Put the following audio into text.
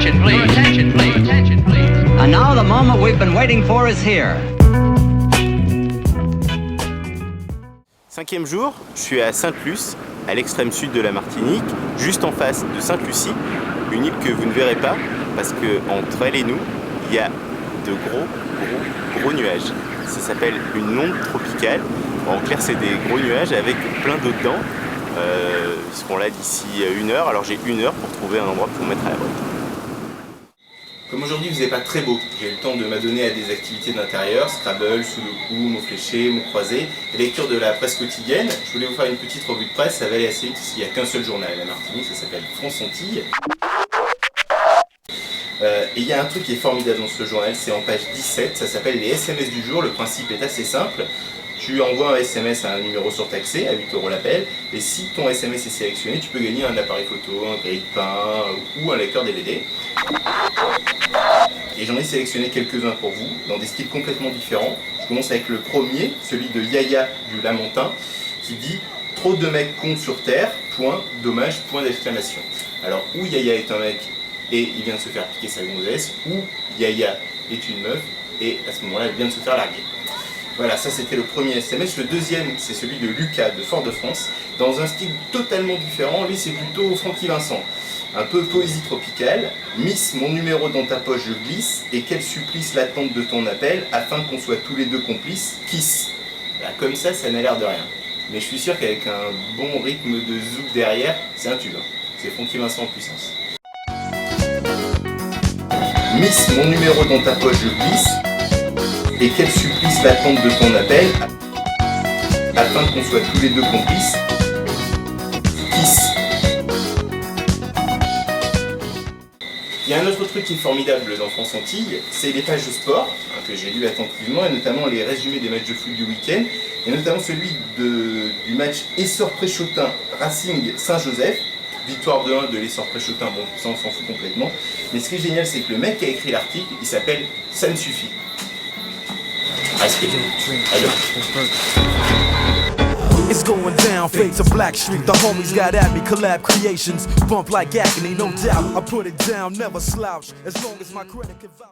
attention, please. Attention, please. Attention, please. And now the moment we've been waiting for is here. Cinquième jour, je suis à Sainte-Luce, à l'extrême sud de la Martinique, juste en face de Sainte-Lucie, une île que vous ne verrez pas parce qu'entre elle et nous, il y a de gros nuages. Ça s'appelle une onde tropicale. En clair, c'est des gros nuages avec plein d'eau dedans. Ils seront là d'ici 1 heure, alors j'ai 1 heure pour trouver un endroit pour me mettre à l'abri. Comme aujourd'hui il faisait pas très beau, j'ai eu le temps de m'adonner à des activités d'intérieur, Scrabble, Sudoku, mots fléchés, mots croisés, et lecture de la presse quotidienne. Je voulais vous faire une petite revue de presse, ça va aller assez vite, il n'y a qu'un seul journal à la Martinique, ça s'appelle France-Antilles. Et il y a un truc qui est formidable dans ce journal, c'est en page 17, ça s'appelle les SMS du jour. Le principe est assez simple. Tu envoies un SMS à un numéro surtaxé, à 8 € l'appel, et si ton SMS est sélectionné, tu peux gagner un appareil photo, un grille-pain ou un lecteur DVD. Et j'en ai sélectionné quelques-uns pour vous, dans des styles complètement différents. Je commence avec le premier, celui de Yaya du Lamentin, qui dit « Trop de mecs cons sur Terre, point, dommage, point d'exclamation ». Alors, ou Yaya est un mec et il vient de se faire piquer sa gonzesse, ou Yaya est une meuf et à ce moment-là, elle vient de se faire larguer. Voilà, ça c'était le premier SMS. Le deuxième, c'est celui de Lucas de Fort-de-France, dans un style totalement différent. Lui, c'est plutôt Francky Vincent. Un peu poésie tropicale. Miss, mon numéro dans ta poche, je glisse, et quel supplice l'attente de ton appel, afin qu'on soit tous les deux complices. Kiss. Là, comme ça n'a l'air de rien. Mais je suis sûr qu'avec un bon rythme de zouk derrière, c'est un tube. C'est Francky Vincent en puissance. Miss, mon numéro dans ta poche, je glisse, et quel supplice l'attente de ton appel, afin qu'on soit tous les deux complices. Kiss. Il y a un autre truc qui est formidable dans France-Antilles, c'est les pages de sport, que j'ai lues attentivement, et notamment les résumés des matchs de foot du week-end, et notamment celui du match Essor-Préchotin Racing Saint-Joseph. Victoire de 1 de l'Essor-Préchotin, bon, ça on s'en fout complètement. Mais ce qui est génial, c'est que le mec qui a écrit l'article, il s'appelle Ça me suffit. Respect. Allez. It's going down, fade to Black Street. The homies got at me, collab creations. Bump like agony, no doubt. I put it down, never slouch. As long as my credit can vouch.